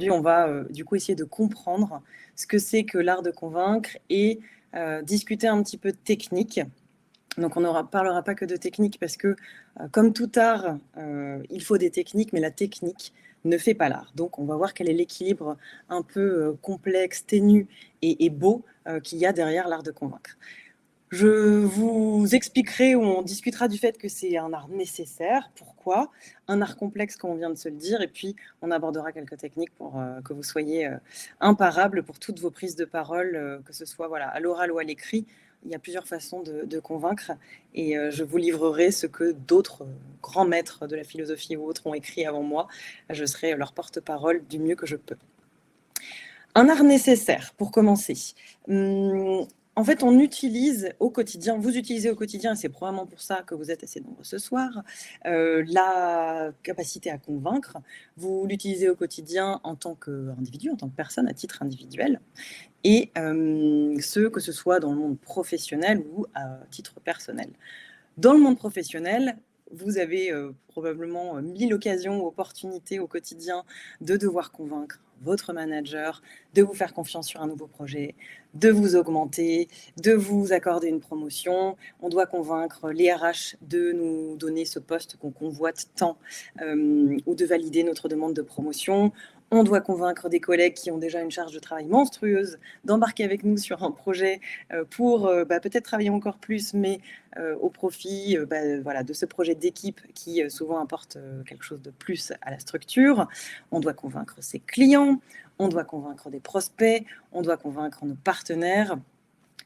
aujourd'hui, on va du coup essayer de comprendre ce que c'est que l'art de convaincre et discuter un petit peu de technique. Donc on ne parlera pas que de technique parce que comme tout art, il faut des techniques, mais la technique ne fait pas l'art. Donc on va voir quel est l'équilibre un peu complexe, ténu et beau qu'il y a derrière l'art de convaincre. Je vous expliquerai ou on discutera du fait que c'est un art nécessaire. Pourquoi? Un art complexe, comme on vient de se le dire. Et puis, on abordera quelques techniques pour que vous soyez imparables pour toutes vos prises de parole, que ce soit voilà, à l'oral ou à l'écrit. Il y a plusieurs façons de convaincre. Et je vous livrerai ce que d'autres grands maîtres de la philosophie ou autres ont écrit avant moi. Je serai leur porte-parole du mieux que je peux. Un art nécessaire, pour commencer. En fait, on utilise au quotidien, vous utilisez au quotidien, et c'est probablement pour ça que vous êtes assez nombreux ce soir, la capacité à convaincre. Vous l'utilisez au quotidien en tant qu'individu, en tant que personne, à titre individuel, et que ce soit dans le monde professionnel ou à titre personnel. Dans le monde professionnel, vous avez probablement 1000 occasions ou opportunités au quotidien de devoir convaincre votre manager de vous faire confiance sur un nouveau projet, de vous augmenter, de vous accorder une promotion. On doit convaincre les RH de nous donner ce poste qu'on convoite tant ou de valider notre demande de promotion. On doit convaincre des collègues qui ont déjà une charge de travail monstrueuse d'embarquer avec nous sur un projet pour peut-être travailler encore plus, mais au profit voilà, de ce projet d'équipe qui souvent apporte quelque chose de plus à la structure. On doit convaincre ses clients, on doit convaincre des prospects, on doit convaincre nos partenaires,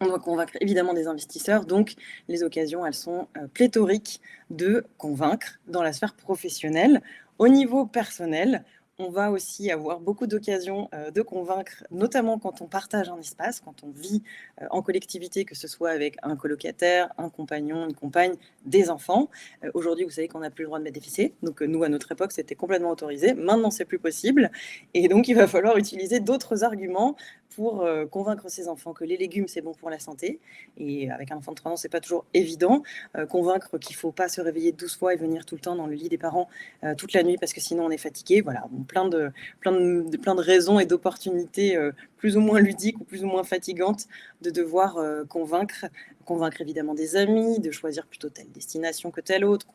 on doit convaincre évidemment des investisseurs. Donc les occasions, elles sont pléthoriques de convaincre dans la sphère professionnelle. Au niveau personnel, on va aussi avoir beaucoup d'occasions de convaincre, notamment quand on partage un espace, quand on vit en collectivité, que ce soit avec un colocataire, un compagnon, une compagne, des enfants. Aujourd'hui, vous savez qu'on n'a plus le droit de mettre des fessées. Donc nous, à notre époque, c'était complètement autorisé. Maintenant, c'est plus possible. Et donc, il va falloir utiliser d'autres arguments pour convaincre ses enfants que les légumes, c'est bon pour la santé. Et avec un enfant de 3 ans, c'est pas toujours évident. Convaincre qu'il faut pas se réveiller 12 fois et venir tout le temps dans le lit des parents toute la nuit parce que sinon on est fatigué. Voilà, bon, plein de raisons et d'opportunités plus ou moins ludiques ou plus ou moins fatigantes de devoir convaincre évidemment des amis, de choisir plutôt telle destination que telle autre,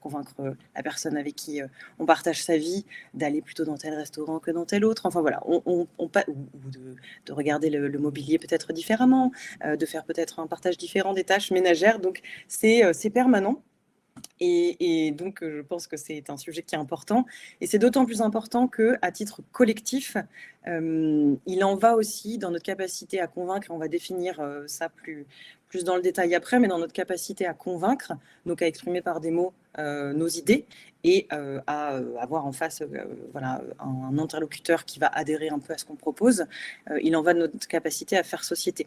convaincre la personne avec qui on partage sa vie d'aller plutôt dans tel restaurant que dans tel autre. Enfin voilà, ou de regarder le mobilier peut-être différemment, de faire peut-être un partage différent des tâches ménagères. Donc c'est permanent. Et donc, je pense que c'est un sujet qui est important. Et c'est d'autant plus important qu'à titre collectif, il en va aussi dans notre capacité à convaincre, on va définir ça plus dans le détail après, mais dans notre capacité à convaincre, donc à exprimer par des mots nos idées et à avoir en face voilà, un interlocuteur qui va adhérer un peu à ce qu'on propose. Il en va de notre capacité à faire société.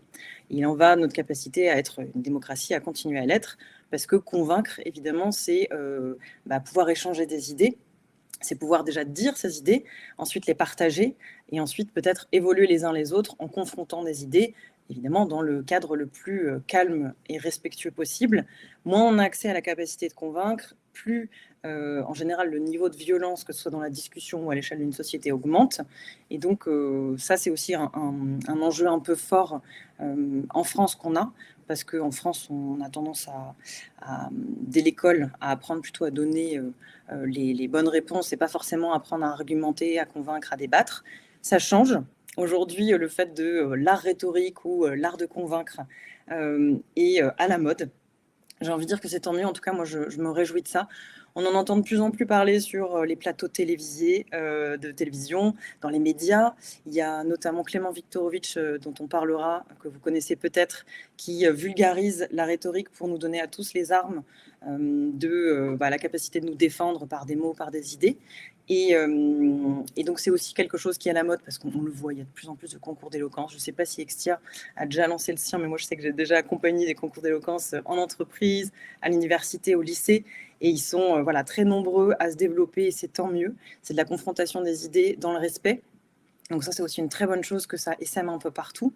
Il en va de notre capacité à être une démocratie, à continuer à l'être. Parce que convaincre, évidemment, c'est pouvoir échanger des idées, c'est pouvoir déjà dire ses idées, ensuite les partager, et ensuite peut-être évoluer les uns les autres en confrontant des idées, évidemment dans le cadre le plus calme et respectueux possible. Moins on a accès à la capacité de convaincre, plus en général le niveau de violence, que ce soit dans la discussion ou à l'échelle d'une société, augmente. Et donc ça, c'est aussi un enjeu un peu fort en France qu'on a, parce qu'en France, on a tendance dès l'école, à apprendre plutôt à donner les bonnes réponses et pas forcément apprendre à argumenter, à convaincre, à débattre. Ça change. Aujourd'hui, le fait de l'art rhétorique ou l'art de convaincre est à la mode. J'ai envie de dire que c'est tant mieux. En tout cas, moi, je me réjouis de ça. On en entend de plus en plus parler sur les plateaux télévisés, de télévision, dans les médias. Il y a notamment Clément Viktorovitch, dont on parlera, que vous connaissez peut-être, qui vulgarise la rhétorique pour nous donner à tous les armes de la capacité de nous défendre par des mots, par des idées. Et donc, c'est aussi quelque chose qui est à la mode parce qu'on le voit, il y a de plus en plus de concours d'éloquence. Je ne sais pas si Extia a déjà lancé le sien, mais moi, je sais que j'ai déjà accompagné des concours d'éloquence en entreprise, à l'université, au lycée. Et ils sont très nombreux à se développer et c'est tant mieux. C'est de la confrontation des idées dans le respect. Donc ça, c'est aussi une très bonne chose que ça essaime un peu partout.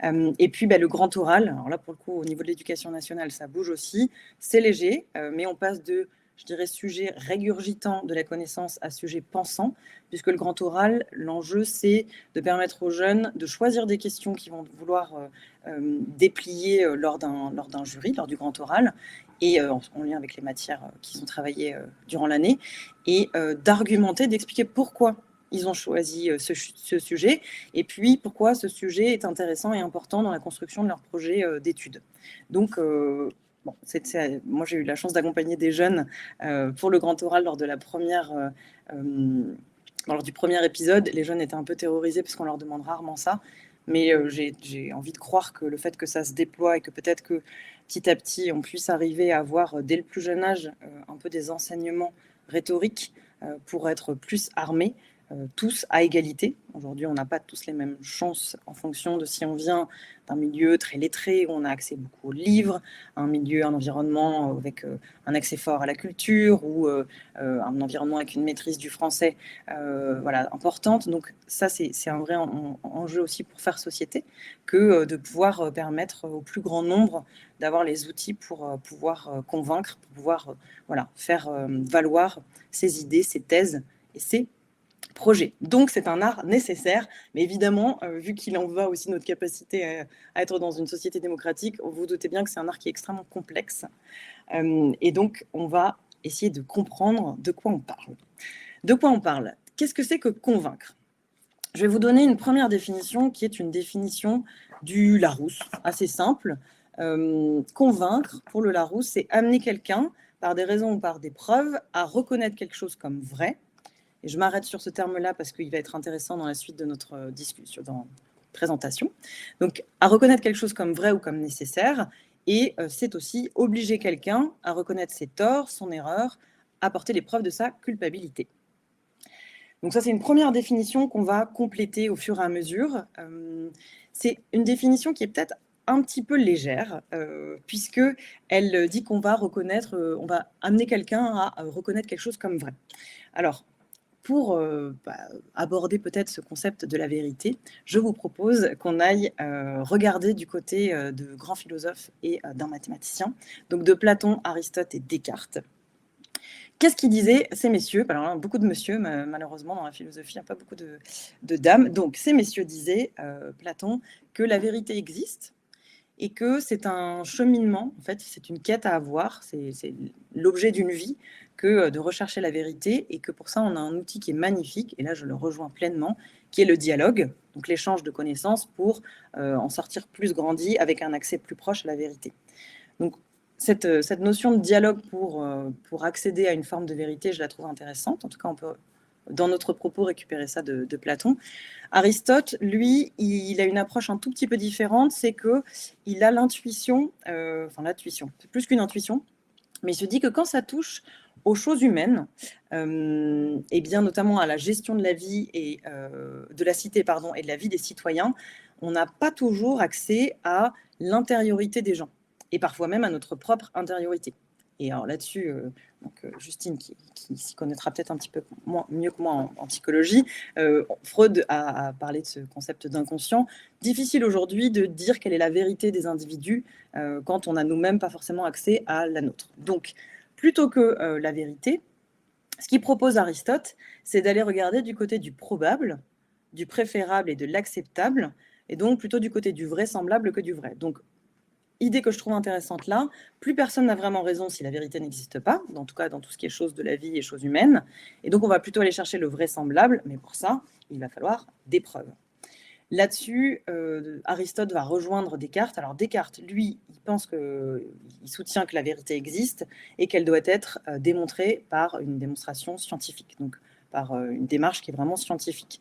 Et puis, le grand oral, alors là, pour le coup, au niveau de l'éducation nationale, ça bouge aussi. C'est léger, mais on passe de je dirais, sujet régurgitant de la connaissance à sujet pensant, puisque le grand oral, l'enjeu, c'est de permettre aux jeunes de choisir des questions qu'ils vont vouloir déplier lors d'un jury, lors du grand oral, et en lien avec les matières qu'ils ont travaillées durant l'année, et d'argumenter, d'expliquer pourquoi ils ont choisi ce sujet, et puis pourquoi ce sujet est intéressant et important dans la construction de leur projet d'études. Donc, bon, moi, j'ai eu la chance d'accompagner des jeunes pour le grand oral lors du premier épisode. Les jeunes étaient un peu terrorisés parce qu'on leur demande rarement ça. Mais j'ai envie de croire que le fait que ça se déploie et que peut-être que petit à petit, on puisse arriver à avoir dès le plus jeune âge un peu des enseignements rhétoriques pour être plus armés, tous à égalité. Aujourd'hui, on n'a pas tous les mêmes chances en fonction de si on vient d'un milieu très lettré où on a accès beaucoup aux livres, un environnement avec un accès fort à la culture ou un environnement avec une maîtrise du français importante. Donc ça, c'est un vrai enjeu aussi pour faire société que de pouvoir permettre au plus grand nombre d'avoir les outils pour pouvoir convaincre, pour pouvoir faire valoir ses idées, ses thèses et ses projet. Donc, c'est un art nécessaire, mais évidemment, vu qu'il en va aussi de notre capacité à être dans une société démocratique, vous vous doutez bien que c'est un art qui est extrêmement complexe. Et donc, on va essayer de comprendre de quoi on parle. De quoi on parle? Qu'est-ce que c'est que convaincre? Je vais vous donner une première définition qui est une définition du Larousse, assez simple. Convaincre, pour le Larousse, c'est amener quelqu'un, par des raisons ou par des preuves, à reconnaître quelque chose comme vrai. Et je m'arrête sur ce terme-là parce qu'il va être intéressant dans la suite de notre discussion, dans présentation. Donc, à reconnaître quelque chose comme vrai ou comme nécessaire, et c'est aussi obliger quelqu'un à reconnaître ses torts, son erreur, apporter les preuves de sa culpabilité. Donc ça, c'est une première définition qu'on va compléter au fur et à mesure. C'est une définition qui est peut-être un petit peu légère, puisqu'elle dit qu'on va on va amener quelqu'un à reconnaître quelque chose comme vrai. Alors, pour aborder peut-être ce concept de la vérité, je vous propose qu'on aille regarder du côté de grands philosophes et d'un mathématicien, donc de Platon, Aristote et Descartes. Qu'est-ce qu'ils disaient, ces messieurs? Alors, beaucoup de messieurs, malheureusement, dans la philosophie, il n'y a pas beaucoup de dames. Donc, ces messieurs disaient, Platon, que la vérité existe et que c'est un cheminement, en fait, c'est une quête à avoir, c'est l'objet d'une vie que de rechercher la vérité, et que pour ça, on a un outil qui est magnifique, et là, je le rejoins pleinement, qui est le dialogue, donc l'échange de connaissances pour en sortir plus grandi avec un accès plus proche à la vérité. Donc, cette notion de dialogue pour accéder à une forme de vérité, je la trouve intéressante. En tout cas, on peut, dans notre propos, récupérer ça de Platon. Aristote, lui, il a une approche un tout petit peu différente, c'est qu'il a l'intuition, l'intuition, c'est plus qu'une intuition, mais il se dit que quand ça touche aux choses humaines, et bien notamment à la gestion de la vie et de la cité, et de la vie des citoyens, on n'a pas toujours accès à l'intériorité des gens, et parfois même à notre propre intériorité. Et alors là-dessus, Justine, qui s'y connaîtra peut-être un petit peu mieux que moi en psychologie, Freud a parlé de ce concept d'inconscient. Difficile aujourd'hui de dire quelle est la vérité des individus quand on n'a nous-mêmes pas forcément accès à la nôtre. Donc, plutôt que la vérité, ce qu'il propose Aristote, c'est d'aller regarder du côté du probable, du préférable et de l'acceptable, et donc plutôt du côté du vraisemblable que du vrai. Donc, idée que je trouve intéressante là, plus personne n'a vraiment raison si la vérité n'existe pas, en tout cas dans tout ce qui est choses de la vie et choses humaines, et donc on va plutôt aller chercher le vraisemblable, mais pour ça, il va falloir des preuves. Là-dessus, Aristote va rejoindre Descartes. Alors Descartes, lui, il soutient que la vérité existe et qu'elle doit être démontrée par une démonstration scientifique, donc par une démarche qui est vraiment scientifique.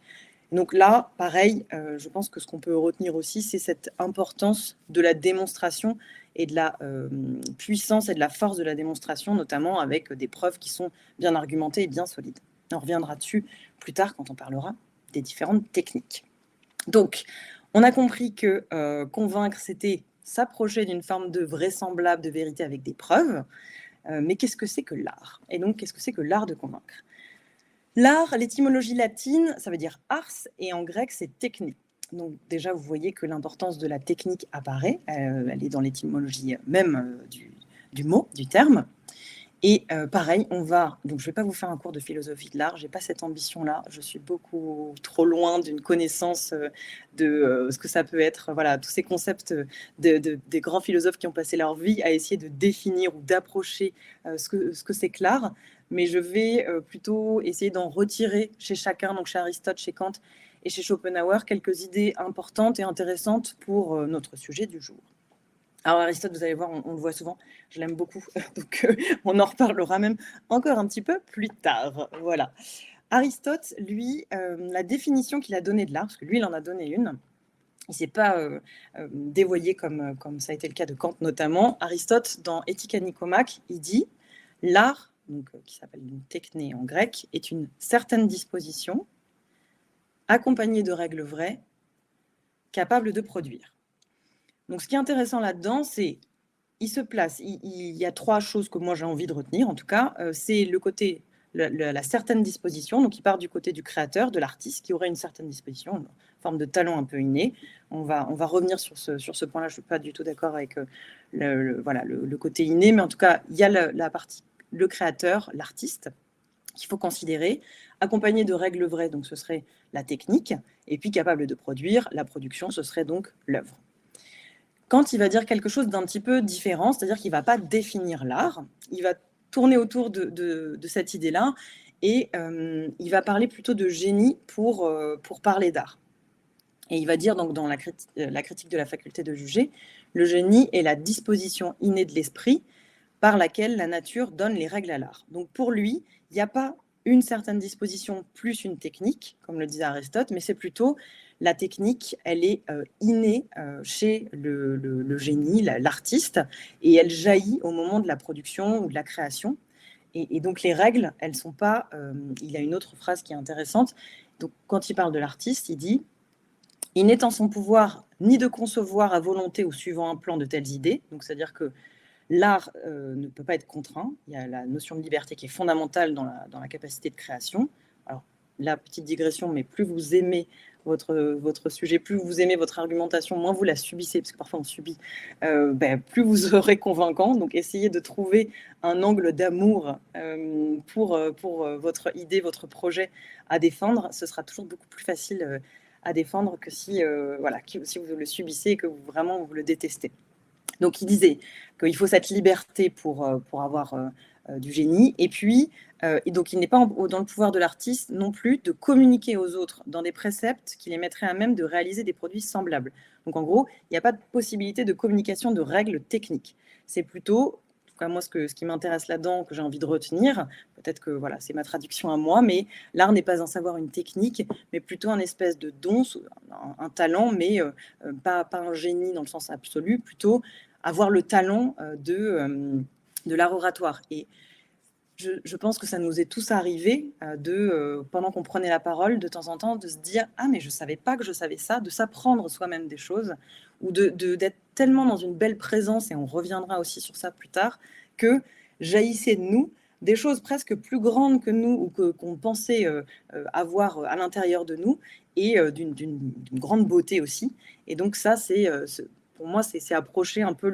Donc là, pareil, je pense que ce qu'on peut retenir aussi, c'est cette importance de la démonstration et de la puissance et de la force de la démonstration, notamment avec des preuves qui sont bien argumentées et bien solides. On reviendra dessus plus tard quand on parlera des différentes techniques. Donc, on a compris que convaincre, c'était s'approcher d'une forme de vraisemblable, de vérité avec des preuves. Mais qu'est-ce que c'est que l'art? Et donc, qu'est-ce que c'est que l'art de convaincre? L'art, l'étymologie latine, ça veut dire ars, et en grec, c'est technique. Donc déjà, vous voyez que l'importance de la technique apparaît. Elle est dans l'étymologie même du mot, du terme. Et pareil, donc je ne vais pas vous faire un cours de philosophie de l'art, je n'ai pas cette ambition-là, je suis beaucoup trop loin d'une connaissance de ce que ça peut être, voilà, tous ces concepts des grands philosophes qui ont passé leur vie à essayer de définir ou d'approcher ce que c'est que l'art, mais je vais plutôt essayer d'en retirer chez chacun, donc chez Aristote, chez Kant et chez Schopenhauer, quelques idées importantes et intéressantes pour notre sujet du jour. Alors Aristote, vous allez voir, on le voit souvent, je l'aime beaucoup, donc on en reparlera même encore un petit peu plus tard. Voilà. Aristote, lui, la définition qu'il a donnée de l'art, parce que lui, il en a donné une, il ne s'est pas dévoyé comme ça a été le cas de Kant notamment. Aristote, dans Éthique Nicomaque, il dit « L'art, qui s'appelle une techné en grec, est une certaine disposition, accompagnée de règles vraies, capable de produire. » Donc, ce qui est intéressant là-dedans, c'est il se place, il y a 3 choses que moi j'ai envie de retenir, en tout cas, c'est le côté, la certaine disposition, donc il part du côté du créateur, de l'artiste, qui aurait une certaine disposition, une forme de talent un peu inné. On va revenir sur ce point-là, je ne suis pas du tout d'accord avec le côté inné, mais en tout cas, il y a la partie, le créateur, l'artiste, qu'il faut considérer, accompagné de règles vraies, donc ce serait la technique, et puis capable de produire, la production, ce serait donc l'œuvre. Quand il va dire quelque chose d'un petit peu différent, c'est-à-dire qu'il ne va pas définir l'art, il va tourner autour de cette idée-là et il va parler plutôt de génie pour parler d'art. Et il va dire donc dans la critique de la faculté de juger, le génie est la disposition innée de l'esprit par laquelle la nature donne les règles à l'art. Donc pour lui, il n'y a pas une certaine disposition plus une technique, comme le disait Aristote, mais c'est plutôt la technique, elle est innée chez le génie, l'artiste, et elle jaillit au moment de la production ou de la création. Et donc les règles, elles sont pas... il y a une autre phrase qui est intéressante. Donc quand il parle de l'artiste, il dit « Il n'est en son pouvoir ni de concevoir à volonté ou suivant un plan de telles idées », donc c'est-à-dire que l'art ne peut pas être contraint. Il y a la notion de liberté qui est fondamentale dans la capacité de création. Alors, la petite digression, mais plus vous aimez votre sujet, plus vous aimez votre argumentation, moins vous la subissez, parce que parfois on subit, plus vous serez convaincant. Donc, essayez de trouver un angle d'amour pour votre idée, votre projet à défendre. Ce sera toujours beaucoup plus facile à défendre que si vous le subissez et que vraiment vous le détestez. Donc, il disait qu'il faut cette liberté pour avoir du génie. Et puis, et donc, il n'est pas dans le pouvoir de l'artiste non plus de communiquer aux autres dans des préceptes qui les mettraient à même de réaliser des produits semblables. Donc, en gros, il n'y a pas de possibilité de communication de règles techniques. C'est plutôt, en tout cas, moi, ce qui m'intéresse là-dedans, que j'ai envie de retenir, peut-être que voilà, c'est ma traduction à moi, mais l'art n'est pas un savoir, une technique, mais plutôt un espèce de don, un talent, mais pas un génie dans le sens absolu, plutôt avoir le talent de l'art oratoire. Et je pense que ça nous est tous arrivé pendant qu'on prenait la parole, de temps en temps, de se dire « Ah, mais je ne savais pas que je savais ça », de s'apprendre soi-même des choses, ou d'être tellement dans une belle présence, et on reviendra aussi sur ça plus tard, que jaillissaient de nous des choses presque plus grandes que nous, ou qu'on pensait avoir à l'intérieur de nous, et d'une grande beauté aussi. Et donc ça, pour moi, c'est approcher un peu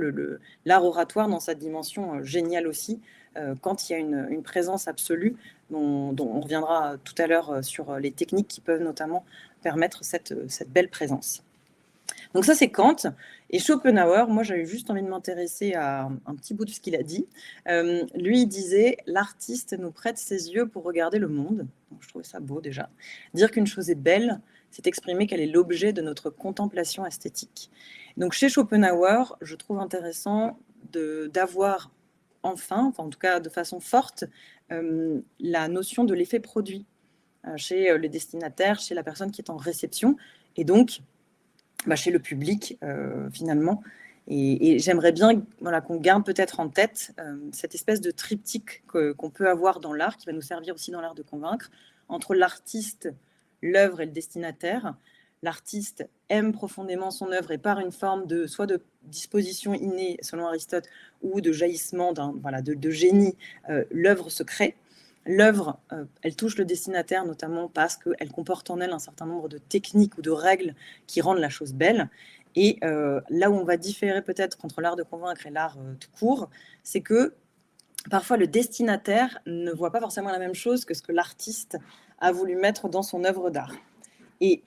l'art oratoire dans sa dimension géniale aussi, quand il y a une présence absolue, dont on reviendra tout à l'heure sur les techniques qui peuvent notamment permettre cette belle présence. Donc ça, c'est Kant. Et Schopenhauer, moi, j'avais juste envie de m'intéresser à un petit bout de ce qu'il a dit. Lui, il disait « L'artiste nous prête ses yeux pour regarder le monde ». Donc, je trouvais ça beau déjà. Dire qu'une chose est belle, c'est exprimer qu'elle est l'objet de notre contemplation esthétique. Donc chez Schopenhauer, je trouve intéressant d'avoir enfin, en tout cas de façon forte, la notion de l'effet produit chez les destinataires, chez la personne qui est en réception, et donc chez le public finalement. Et j'aimerais bien qu'on garde peut-être en tête cette espèce de triptyque qu'on peut avoir dans l'art, qui va nous servir aussi dans l'art de convaincre, entre l'artiste, l'œuvre et le destinataire. L'artiste aime profondément son œuvre et par une forme soit de disposition innée, selon Aristote, ou de jaillissement de génie, l'œuvre se crée. L'œuvre, elle touche le destinataire notamment parce qu'elle comporte en elle un certain nombre de techniques ou de règles qui rendent la chose belle. Et là où on va différer peut-être entre l'art de convaincre et l'art tout court, c'est que parfois le destinataire ne voit pas forcément la même chose que ce que l'artiste a voulu mettre dans son œuvre d'art. Et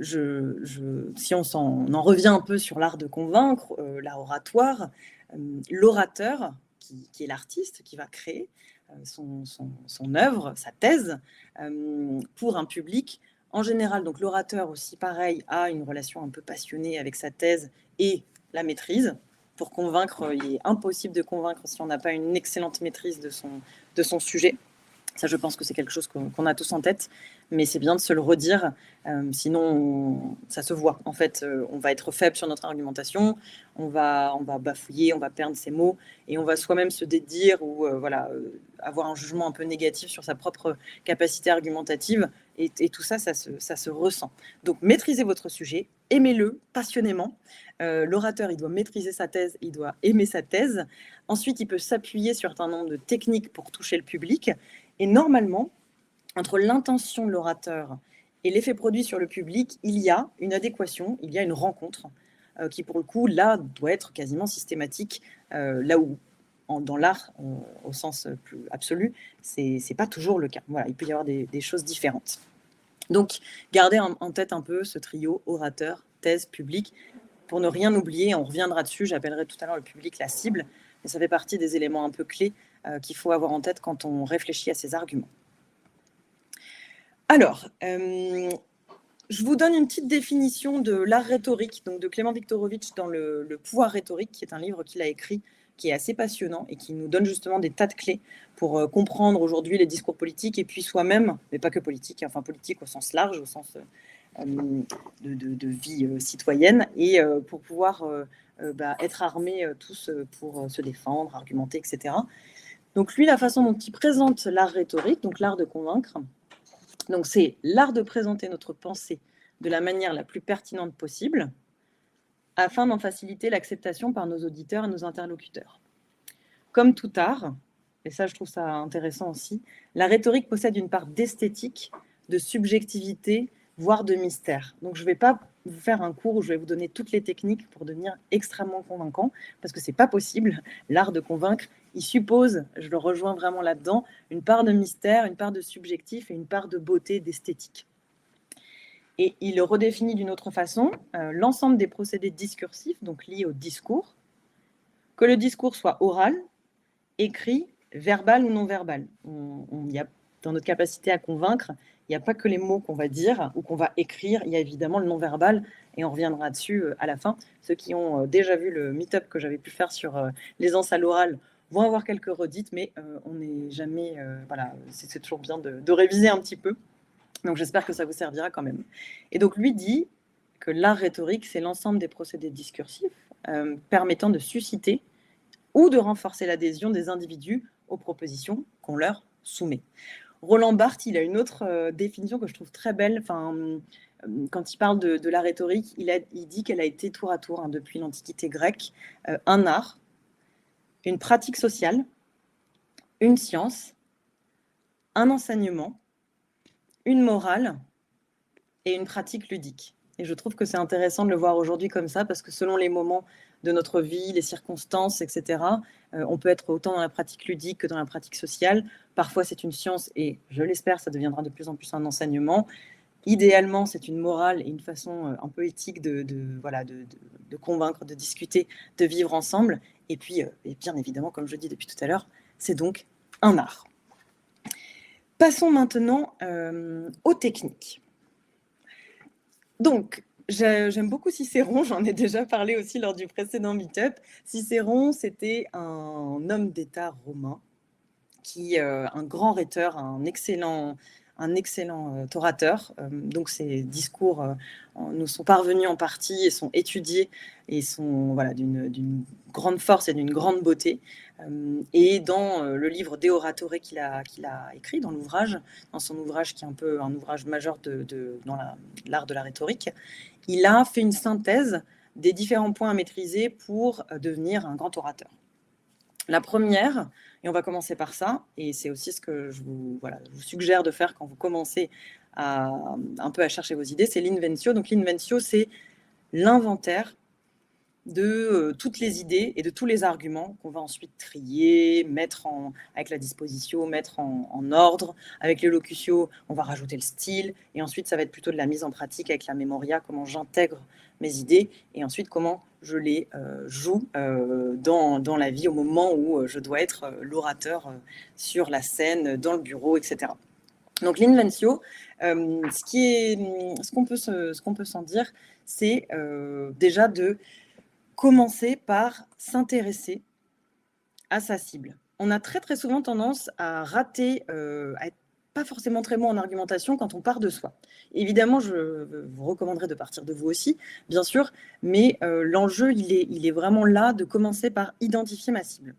si on en revient un peu sur l'art de convaincre, l'art oratoire, l'orateur, qui est l'artiste, qui va créer son œuvre, sa thèse, pour un public. En général, donc l'orateur aussi, pareil, a une relation un peu passionnée avec sa thèse et la maîtrise. Pour convaincre, il est impossible de convaincre si on n'a pas une excellente maîtrise de son sujet. Ça, je pense que c'est quelque chose qu'on a tous en tête, mais c'est bien de se le redire, sinon ça se voit. En fait, on va être faible sur notre argumentation, on va bafouiller, on va perdre ses mots, et on va soi-même se dédire ou avoir un jugement un peu négatif sur sa propre capacité argumentative, et tout ça, ça se ressent. Donc, maîtrisez votre sujet, aimez-le passionnément. L'orateur, il doit maîtriser sa thèse, il doit aimer sa thèse. Ensuite, il peut s'appuyer sur un certain nombre de techniques pour toucher le public. Et normalement, entre l'intention de l'orateur et l'effet produit sur le public, il y a une adéquation, il y a une rencontre qui, pour le coup, là, doit être quasiment systématique, là où, dans l'art, au sens plus absolu, c'est pas toujours le cas. Voilà, il peut y avoir des choses différentes. Donc, gardez en tête un peu ce trio orateur, thèse, public, pour ne rien oublier. On reviendra dessus, j'appellerai tout à l'heure le public la cible, mais ça fait partie des éléments un peu clés qu'il faut avoir en tête quand on réfléchit à ces arguments. Alors, je vous donne une petite définition de l'art rhétorique, donc de Clément Viktorovitch dans le Pouvoir rhétorique, qui est un livre qu'il a écrit, qui est assez passionnant et qui nous donne justement des tas de clés pour comprendre aujourd'hui les discours politiques et puis soi-même, mais pas que politique, enfin politique au sens large, au sens de vie citoyenne, et pour pouvoir être armés tous pour se défendre, argumenter, etc. Donc lui, la façon dont il présente l'art rhétorique, donc l'art de convaincre, donc c'est l'art de présenter notre pensée de la manière la plus pertinente possible afin d'en faciliter l'acceptation par nos auditeurs et nos interlocuteurs. Comme tout art, et ça je trouve ça intéressant aussi, la rhétorique possède une part d'esthétique, de subjectivité, voire de mystère. Donc je ne vais pas vous faire un cours où je vais vous donner toutes les techniques pour devenir extrêmement convaincant, parce que ce n'est pas possible. L'art de convaincre, il suppose, je le rejoins vraiment là-dedans, une part de mystère, une part de subjectif et une part de beauté, d'esthétique. Et il le redéfinit d'une autre façon, l'ensemble des procédés discursifs, donc liés au discours, que le discours soit oral, écrit, verbal ou non verbal. Il y a, dans notre capacité à convaincre, il n'y a pas que les mots qu'on va dire ou qu'on va écrire, il y a évidemment le non-verbal, et on reviendra dessus à la fin. Ceux qui ont déjà vu le meet-up que j'avais pu faire sur l'aisance à l'oral vont avoir quelques redites, mais on n'est jamais... voilà, c'est toujours bien de réviser un petit peu. Donc j'espère que ça vous servira quand même. Et donc lui dit que l'art rhétorique, c'est l'ensemble des procédés discursifs permettant de susciter ou de renforcer l'adhésion des individus aux propositions qu'on leur soumet. Roland Barthes, il a une autre définition que je trouve très belle. Enfin, quand il parle de la rhétorique, il dit qu'elle a été tour à tour, depuis l'Antiquité grecque, un art, une pratique sociale, une science, un enseignement, une morale et une pratique ludique. Et je trouve que c'est intéressant de le voir aujourd'hui comme ça, parce que selon les moments de notre vie, les circonstances, etc., on peut être autant dans la pratique ludique que dans la pratique sociale. Parfois, c'est une science, et je l'espère, ça deviendra de plus en plus un enseignement. Idéalement, c'est une morale et une façon un peu éthique de convaincre, de discuter, de vivre ensemble. Et puis, et bien évidemment, comme je dis depuis tout à l'heure, c'est donc un art. Passons maintenant aux techniques. Donc, j'aime beaucoup Cicéron, j'en ai déjà parlé aussi lors du précédent meet-up. Cicéron, c'était un homme d'État romain, un grand rhéteur, un excellent orateur. Donc ses discours nous sont parvenus en partie et sont étudiés et sont d'une grande force et d'une grande beauté. Et dans le livre De Oratore qu'il a écrit, dans son ouvrage qui est un peu un ouvrage majeur dans l'art de la rhétorique, il a fait une synthèse des différents points à maîtriser pour devenir un grand orateur. La première, et on va commencer par ça, et c'est aussi ce que je vous suggère de faire quand vous commencez un peu à chercher vos idées, c'est l'inventio. Donc l'inventio, c'est l'inventaire de toutes les idées et de tous les arguments qu'on va ensuite trier, mettre avec la disposition, mettre en ordre. Avec l'élocution, on va rajouter le style. Et ensuite, ça va être plutôt de la mise en pratique avec la memoria, comment j'intègre mes idées. Et ensuite, comment je les joue dans la vie au moment où je dois être l'orateur sur la scène, dans le bureau, etc. Donc l'inventio, ce qu'on peut s'en dire, c'est déjà de commencer par s'intéresser à sa cible. On a très très souvent tendance à rater, à être pas forcément très bon en argumentation quand on part de soi. Évidemment, je vous recommanderais de partir de vous aussi, bien sûr, mais l'enjeu, il est vraiment là de commencer par identifier ma cible.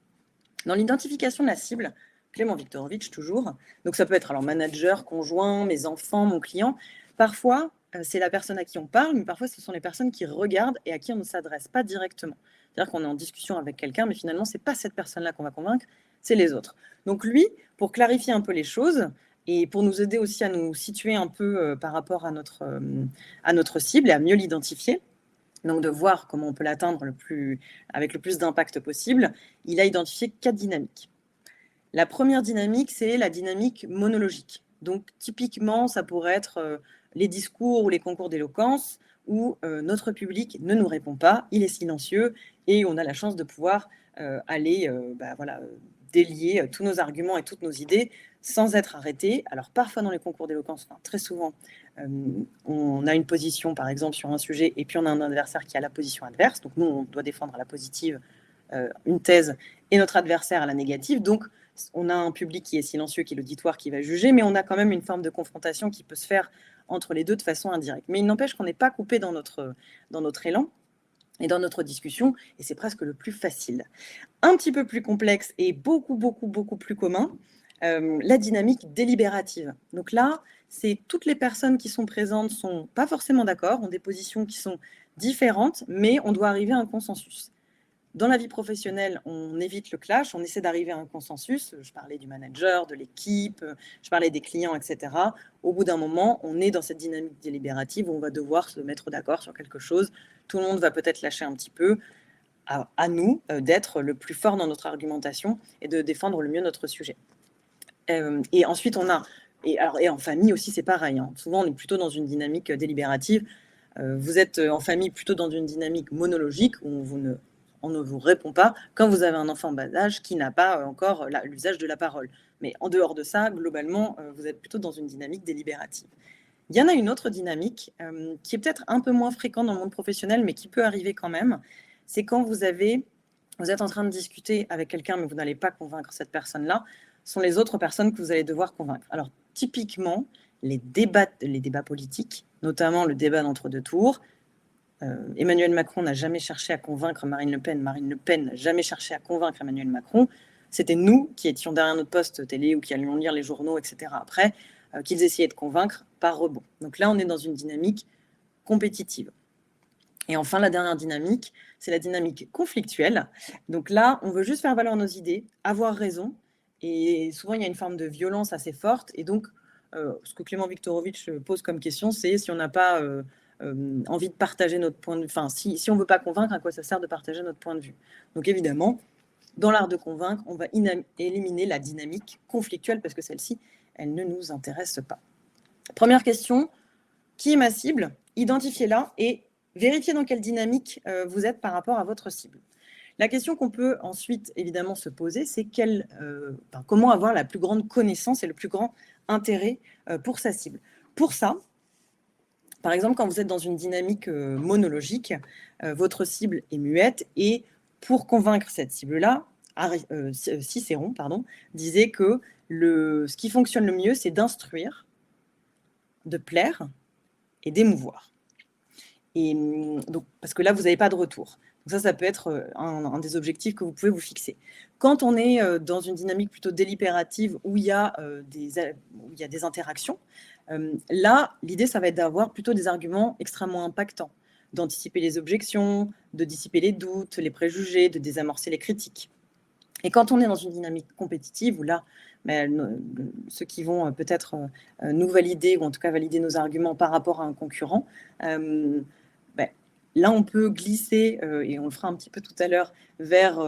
Dans l'identification de la cible, Clément Viktorovitch toujours, donc ça peut être alors manager, conjoint, mes enfants, mon client, parfois c'est la personne à qui on parle, mais parfois ce sont les personnes qui regardent et à qui on ne s'adresse pas directement. C'est-à-dire qu'on est en discussion avec quelqu'un, mais finalement c'est pas cette personne-là qu'on va convaincre, c'est les autres. Donc lui, pour clarifier un peu les choses, et pour nous aider aussi à nous situer un peu par rapport à notre cible et à mieux l'identifier, donc de voir comment on peut l'atteindre avec le plus d'impact possible, il a identifié 4 dynamiques. La première dynamique, c'est la dynamique monologique. Donc typiquement, ça pourrait être les discours ou les concours d'éloquence où notre public ne nous répond pas, il est silencieux et on a la chance de pouvoir aller délier tous nos arguments et toutes nos idées sans être arrêté. Alors parfois dans les concours d'éloquence, très souvent, on a une position par exemple sur un sujet et puis on a un adversaire qui a la position adverse. Donc nous, on doit défendre à la positive une thèse et notre adversaire à la négative. Donc on a un public qui est silencieux, qui est l'auditoire, qui va juger, mais on a quand même une forme de confrontation qui peut se faire entre les deux de façon indirecte. Mais il n'empêche qu'on n'est pas coupé dans notre élan et dans notre discussion, et c'est presque le plus facile. Un petit peu plus complexe et beaucoup, beaucoup, beaucoup plus commun, la dynamique délibérative. Donc là, c'est toutes les personnes qui sont présentes sont pas forcément d'accord, ont des positions qui sont différentes, mais on doit arriver à un consensus. Dans la vie professionnelle, on évite le clash, on essaie d'arriver à un consensus. Je parlais du manager, de l'équipe, je parlais des clients, etc. Au bout d'un moment, on est dans cette dynamique délibérative où on va devoir se mettre d'accord sur quelque chose. Tout le monde va peut-être lâcher un petit peu. À nous d'être le plus fort dans notre argumentation et de défendre le mieux notre sujet. Et ensuite, et en famille aussi, c'est pareil. Hein. Souvent, on est plutôt dans une dynamique délibérative. Vous êtes en famille plutôt dans une dynamique monologique où on ne vous répond pas quand vous avez un enfant en bas âge qui n'a pas encore l'usage de la parole. Mais en dehors de ça, globalement, vous êtes plutôt dans une dynamique délibérative. Il y en a une autre dynamique qui est peut-être un peu moins fréquente dans le monde professionnel, mais qui peut arriver quand même. C'est quand vous êtes en train de discuter avec quelqu'un, mais vous n'allez pas convaincre cette personne-là, sont les autres personnes que vous allez devoir convaincre. Alors, typiquement, les débats politiques, notamment le débat d'entre-deux tours, Emmanuel Macron n'a jamais cherché à convaincre Marine Le Pen. Marine Le Pen n'a jamais cherché à convaincre Emmanuel Macron. C'était nous qui étions derrière notre poste télé ou qui allions lire les journaux, etc. après, qu'ils essayaient de convaincre par rebond. Donc là, on est dans une dynamique compétitive. Et enfin, la dernière dynamique, c'est la dynamique conflictuelle. Donc là, on veut juste faire valoir nos idées, avoir raison. Et souvent, il y a une forme de violence assez forte. Et donc, ce que Clément Viktorovitch pose comme question, c'est si on n'a pas envie de partager notre point de vue. Enfin, si on ne veut pas convaincre, à quoi ça sert de partager notre point de vue? Donc évidemment, dans l'art de convaincre, on va éliminer la dynamique conflictuelle parce que celle-ci, elle ne nous intéresse pas. Première question, qui est ma cible? Identifiez-la et vérifiez dans quelle dynamique vous êtes par rapport à votre cible. La question qu'on peut ensuite évidemment se poser, c'est comment avoir la plus grande connaissance et le plus grand intérêt pour sa cible. Pour ça, par exemple, quand vous êtes dans une dynamique monologique, votre cible est muette et pour convaincre cette cible-là, Cicéron disait que ce qui fonctionne le mieux, c'est d'instruire, de plaire et d'émouvoir. Et donc, parce que là, vous n'avez pas de retour. Donc ça peut être un des objectifs que vous pouvez vous fixer. Quand on est dans une dynamique plutôt délibérative où il y a des interactions, là, l'idée, ça va être d'avoir plutôt des arguments extrêmement impactants, d'anticiper les objections, de dissiper les doutes, les préjugés, de désamorcer les critiques. Et quand on est dans une dynamique compétitive, où là, ceux qui vont peut-être nous valider, ou en tout cas valider nos arguments par rapport à un concurrent, Là, on peut glisser, et on le fera un petit peu tout à l'heure, vers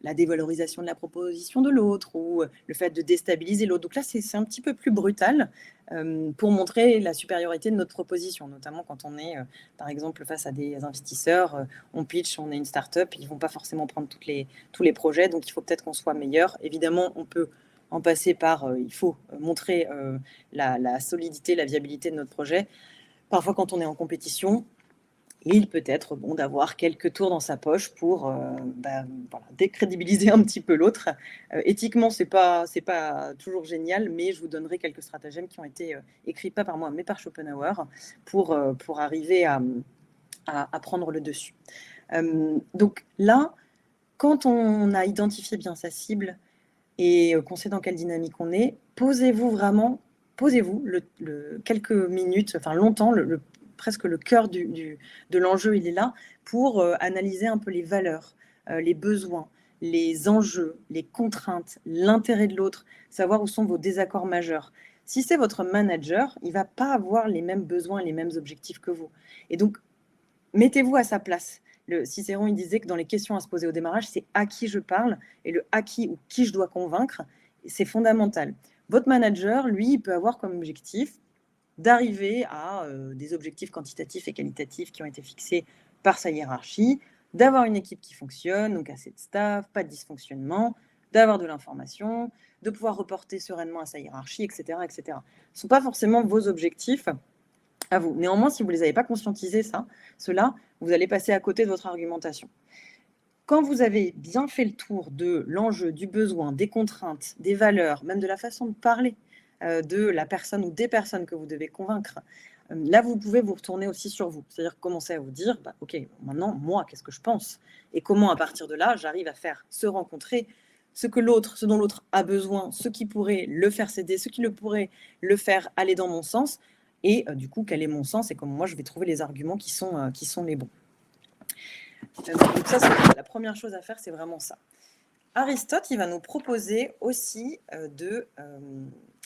la dévalorisation de la proposition de l'autre ou le fait de déstabiliser l'autre. Donc là, c'est un petit peu plus brutal pour montrer la supériorité de notre proposition, notamment quand on est, par exemple, face à des investisseurs, on pitch, on est une start-up, ils ne vont pas forcément prendre tous les projets, donc il faut peut-être qu'on soit meilleur. Évidemment, on peut en passer par, il faut montrer la solidité, la viabilité de notre projet. Parfois, quand on est en compétition, il peut être bon d'avoir quelques tours dans sa poche pour voilà, décrédibiliser un petit peu l'autre. Éthiquement, c'est pas toujours génial, mais je vous donnerai quelques stratagèmes qui ont été écrits pas par moi, mais par Schopenhauer pour arriver à prendre le dessus. Donc là, quand on a identifié bien sa cible et qu'on sait dans quelle dynamique on est, posez-vous quelques minutes, enfin longtemps, presque le cœur de l'enjeu, il est là, pour analyser un peu les valeurs, les besoins, les enjeux, les contraintes, l'intérêt de l'autre, savoir où sont vos désaccords majeurs. Si c'est votre manager, il ne va pas avoir les mêmes besoins et les mêmes objectifs que vous. Et donc, mettez-vous à sa place. Le Cicéron, il disait que dans les questions à se poser au démarrage, c'est à qui je parle et le à qui ou qui je dois convaincre, c'est fondamental. Votre manager, lui, il peut avoir comme objectif d'arriver à des objectifs quantitatifs et qualitatifs qui ont été fixés par sa hiérarchie, d'avoir une équipe qui fonctionne, donc assez de staff, pas de dysfonctionnement, d'avoir de l'information, de pouvoir reporter sereinement à sa hiérarchie, etc. etc. Ce ne sont pas forcément vos objectifs à vous. Néanmoins, si vous ne les avez pas conscientisés, cela, vous allez passer à côté de votre argumentation. Quand vous avez bien fait le tour de l'enjeu, du besoin, des contraintes, des valeurs, même de la façon de parler de la personne ou des personnes que vous devez convaincre, là, vous pouvez vous retourner aussi sur vous. C'est-à-dire commencer à vous dire, OK, maintenant, moi, qu'est-ce que je pense? Et comment, à partir de là, j'arrive à faire se rencontrer ce dont l'autre a besoin, ce qui pourrait le faire céder, ce qui le pourrait le faire aller dans mon sens, et du coup, quel est mon sens et comment moi, je vais trouver les arguments qui sont les bons. Donc ça, c'est la première chose à faire, c'est vraiment ça. Aristote, il va nous proposer aussi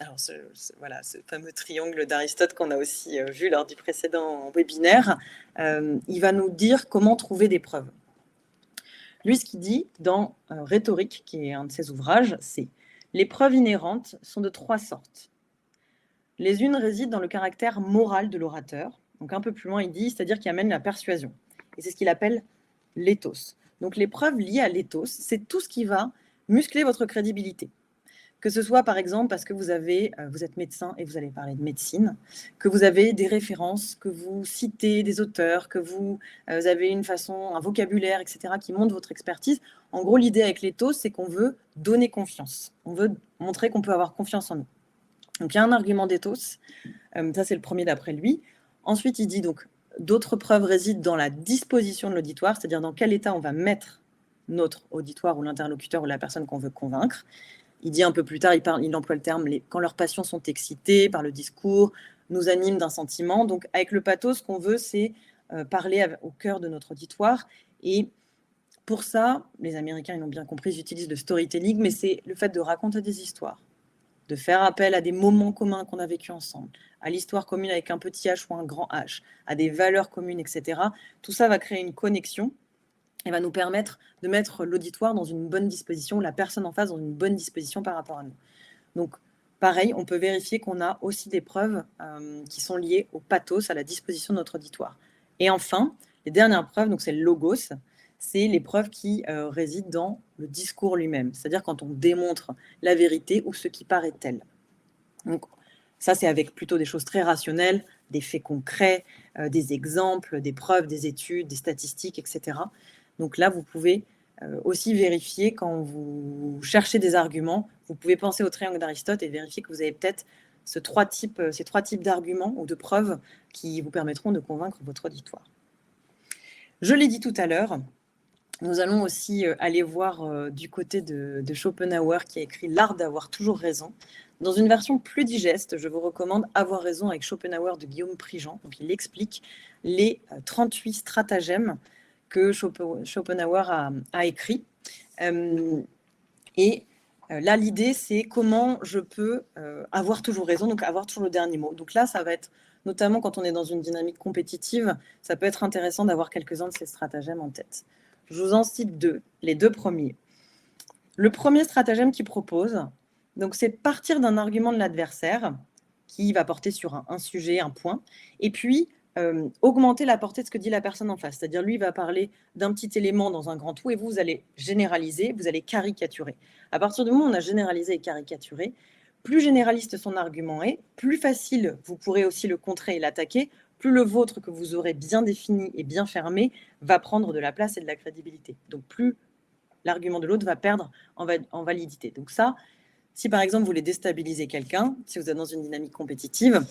alors voilà, ce fameux triangle d'Aristote qu'on a aussi vu lors du précédent webinaire, il va nous dire comment trouver des preuves. Lui, ce qu'il dit dans Rhétorique, qui est un de ses ouvrages, c'est « Les preuves inhérentes sont de 3 sortes. Les unes résident dans le caractère moral de l'orateur. » Donc un peu plus loin, il dit, c'est-à-dire qui amène la persuasion. Et c'est ce qu'il appelle l'éthos. Donc les preuves liées à l'éthos, c'est tout ce qui va muscler votre crédibilité. Que ce soit par exemple parce que vous êtes médecin et vous allez parler de médecine, que vous avez des références, que vous citez des auteurs, que vous avez un vocabulaire, etc., qui montre votre expertise. En gros, l'idée avec l'éthos, c'est qu'on veut donner confiance. On veut montrer qu'on peut avoir confiance en nous. Donc il y a un argument d'éthos, ça c'est le premier d'après lui. Ensuite, il dit donc d'autres preuves résident dans la disposition de l'auditoire, c'est-à-dire dans quel état on va mettre notre auditoire ou l'interlocuteur ou la personne qu'on veut convaincre. Il dit un peu plus tard, il emploie le terme quand leurs passions sont excitées par le discours, nous animent d'un sentiment. Donc avec le pathos, ce qu'on veut, c'est parler au cœur de notre auditoire. Et pour ça, les Américains, ils l'ont bien compris, ils utilisent le storytelling, mais c'est le fait de raconter des histoires, de faire appel à des moments communs qu'on a vécus ensemble, à l'histoire commune avec un petit H ou un grand H, à des valeurs communes, etc. Tout ça va créer une connexion et va nous permettre de mettre l'auditoire dans une bonne disposition, la personne en face dans une bonne disposition par rapport à nous. Donc, pareil, on peut vérifier qu'on a aussi des preuves qui sont liées au pathos, à la disposition de notre auditoire. Et enfin, les dernières preuves, donc c'est le logos, c'est les preuves qui résident dans le discours lui-même, c'est-à-dire quand on démontre la vérité ou ce qui paraît tel. Donc, ça, c'est avec plutôt des choses très rationnelles, des faits concrets, des exemples, des preuves, des études, des statistiques, etc. Donc là, vous pouvez aussi vérifier quand vous cherchez des arguments, vous pouvez penser au triangle d'Aristote et vérifier que vous avez peut-être ces trois types d'arguments ou de preuves qui vous permettront de convaincre votre auditoire. Je l'ai dit tout à l'heure, nous allons aussi aller voir du côté de Schopenhauer qui a écrit L'art d'avoir toujours raison. Dans une version plus digeste, je vous recommande Avoir raison avec Schopenhauer de Guillaume Prigent. Donc, il explique les 38 stratagèmes que Schopenhauer a écrit. Et là, l'idée, c'est comment je peux avoir toujours raison, donc avoir toujours le dernier mot. Donc là, ça va être notamment quand on est dans une dynamique compétitive, ça peut être intéressant d'avoir quelques-uns de ces stratagèmes en tête. Je vous en cite deux, les deux premiers. Le premier stratagème qu'il propose, donc, c'est de partir d'un argument de l'adversaire qui va porter sur un sujet, un point, et puis augmenter la portée de ce que dit la personne en face. C'est-à-dire, lui, il va parler d'un petit élément dans un grand tout, et vous allez généraliser, vous allez caricaturer. À partir du moment où on a généralisé et caricaturé, plus généraliste son argument est, plus facile vous pourrez aussi le contrer et l'attaquer, plus le vôtre que vous aurez bien défini et bien fermé va prendre de la place et de la crédibilité. Donc, plus l'argument de l'autre va perdre en validité. Donc ça, si par exemple vous voulez déstabiliser quelqu'un, si vous êtes dans une dynamique compétitive,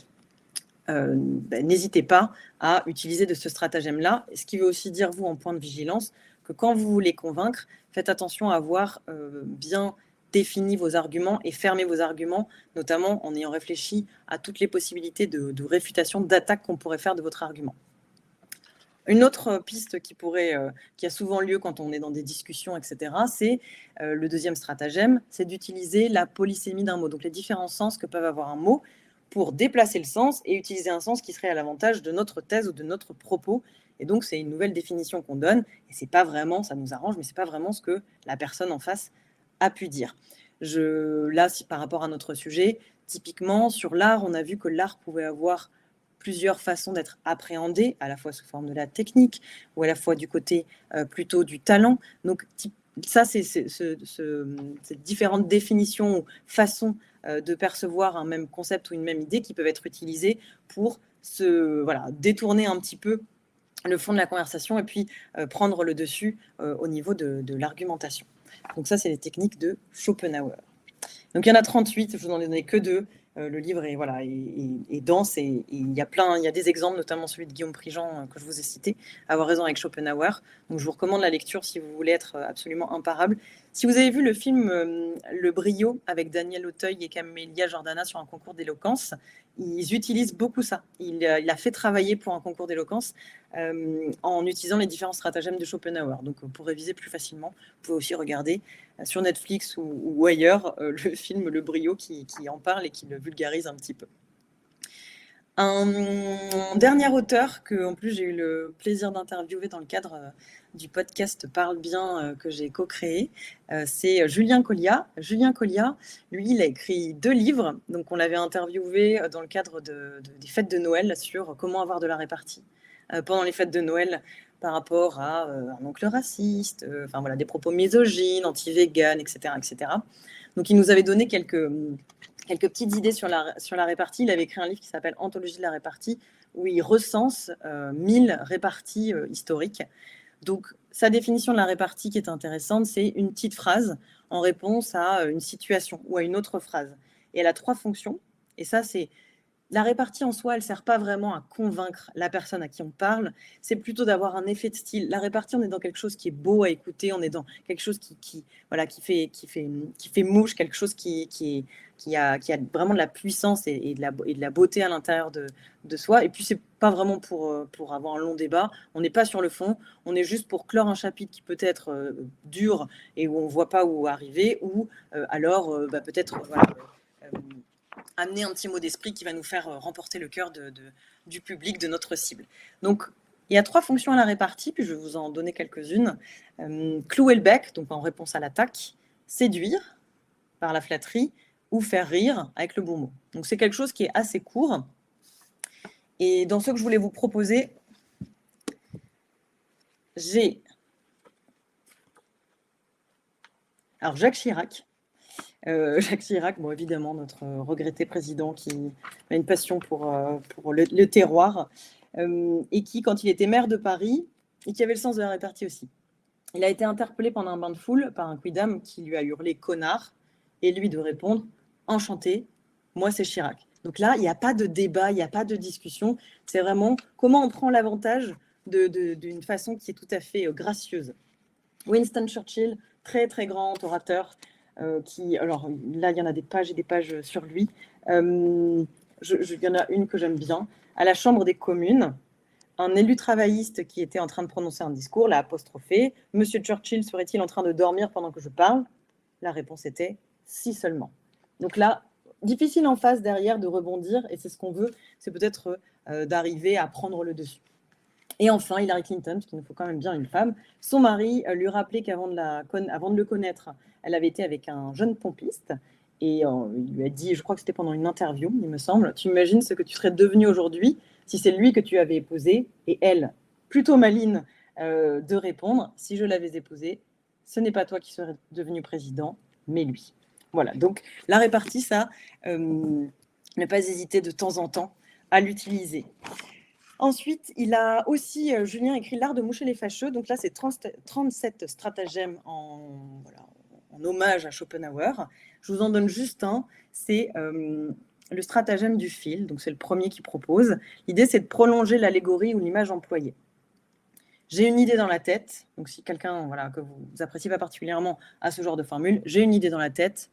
n'hésitez pas à utiliser de ce stratagème-là. Ce qui veut aussi dire, vous, en point de vigilance, que quand vous voulez convaincre, faites attention à avoir bien défini vos arguments et fermé vos arguments, notamment en ayant réfléchi à toutes les possibilités de réfutation, d'attaque qu'on pourrait faire de votre argument. Une autre piste qui a souvent lieu quand on est dans des discussions, etc., c'est le deuxième stratagème, c'est d'utiliser la polysémie d'un mot, donc les différents sens que peuvent avoir un mot pour déplacer le sens et utiliser un sens qui serait à l'avantage de notre thèse ou de notre propos. Et donc, c'est une nouvelle définition qu'on donne, et c'est pas vraiment, ça nous arrange, mais c'est pas vraiment ce que la personne en face a pu dire. Là, par rapport à notre sujet, typiquement, sur l'art, on a vu que l'art pouvait avoir plusieurs façons d'être appréhendé, à la fois sous forme de la technique ou à la fois du côté plutôt du talent. Donc ça, c'est ces différentes définitions ou façons de percevoir un même concept ou une même idée qui peuvent être utilisées pour détourner un petit peu le fond de la conversation et puis prendre le dessus au niveau de l'argumentation. Donc ça, c'est les techniques de Schopenhauer. Donc il y en a 38, je vous en ai donné que 2. Le livre est dense et il y a des exemples, notamment celui de Guillaume Prigent que je vous ai cité, Avoir raison avec Schopenhauer. Donc je vous recommande la lecture si vous voulez être absolument imparable. Si vous avez vu le film Le Brio avec Daniel Auteuil et Camélia Jordana sur un concours d'éloquence, ils utilisent beaucoup ça. Il a fait travailler pour un concours d'éloquence en utilisant les différents stratagèmes de Schopenhauer. Donc pour réviser plus facilement, vous pouvez aussi regarder sur Netflix ou ailleurs le film Le Brio qui en parle et qui le vulgarise un petit peu. Un dernier auteur que, en plus, j'ai eu le plaisir d'interviewer dans le cadre du podcast Parle bien que j'ai co-créé, c'est Julien Colliat. Julien Colliat, lui, il a écrit 2 livres. Donc, on l'avait interviewé dans le cadre des fêtes de Noël sur comment avoir de la répartie pendant les fêtes de Noël par rapport à un oncle raciste, des propos misogynes, anti-véganes, etc., etc. Donc, il nous avait donné quelques petites idées sur la répartie. Il avait écrit un livre qui s'appelle Anthologie de la répartie, où il recense 1000 réparties historiques. Donc, sa définition de la répartie qui est intéressante, c'est une petite phrase en réponse à une situation ou à une autre phrase. Et elle a 3 fonctions. Et ça, c'est la répartie en soi, elle ne sert pas vraiment à convaincre la personne à qui on parle, c'est plutôt d'avoir un effet de style. La répartie, on est dans quelque chose qui est beau à écouter, on est dans quelque chose qui fait mouche, quelque chose qui a vraiment de la puissance et de la beauté à l'intérieur de soi. Et puis, c'est pas vraiment pour avoir un long débat, on n'est pas sur le fond, on est juste pour clore un chapitre qui peut être dur et où on ne voit pas où arriver, ou alors peut-être... amener un petit mot d'esprit qui va nous faire remporter le cœur du public, de notre cible. Donc, il y a 3 fonctions à la répartie, puis je vais vous en donner quelques-unes. Clouer le bec, donc en réponse à l'attaque, séduire par la flatterie, ou faire rire avec le bon mot. Donc, c'est quelque chose qui est assez court. Et dans ce que je voulais vous proposer, j'ai... Alors, Jacques Chirac. Jacques Chirac, bon, évidemment, notre regretté président qui a une passion pour le terroir et qui, quand il était maire de Paris, et qui avait le sens de la répartie aussi. Il a été interpellé pendant un bain de foule par un quidam qui lui a hurlé « connard » et lui de répondre « enchanté, moi c'est Chirac ». Donc là, il n'y a pas de débat, il n'y a pas de discussion. C'est vraiment comment on prend l'avantage d'une façon qui est tout à fait gracieuse. Winston Churchill, très très grand orateur, alors là, il y en a des pages et des pages sur lui. Il y en a une que j'aime bien. À la Chambre des communes, un élu travailliste qui était en train de prononcer un discours l'a apostrophé. « Monsieur Churchill serait-il en train de dormir pendant que je parle ?» La réponse était « si seulement ». Donc là, difficile en face derrière de rebondir, et c'est ce qu'on veut, c'est peut-être d'arriver à prendre le dessus. Et enfin, Hillary Clinton, parce qu'il nous faut quand même bien une femme, son mari lui rappelait qu'avant de le connaître, elle avait été avec un jeune pompiste, et il lui a dit, je crois que c'était pendant une interview, il me semble, tu imagines ce que tu serais devenu aujourd'hui si c'est lui que tu avais épousé, et elle, plutôt maligne, de répondre, si je l'avais épousé, ce n'est pas toi qui serais devenu président, mais lui. Voilà, donc la répartie, ça, ne pas hésiter de temps en temps à l'utiliser. Ensuite, il a aussi, Julien, écrit L'art de moucher les fâcheux. Donc là, c'est 37 stratagèmes en hommage à Schopenhauer. Je vous en donne juste un. C'est le stratagème du fil. Donc c'est le premier qui propose. L'idée, c'est de prolonger l'allégorie ou l'image employée. J'ai une idée dans la tête. Donc si quelqu'un que vous appréciez pas particulièrement a ce genre de formule, j'ai une idée dans la tête,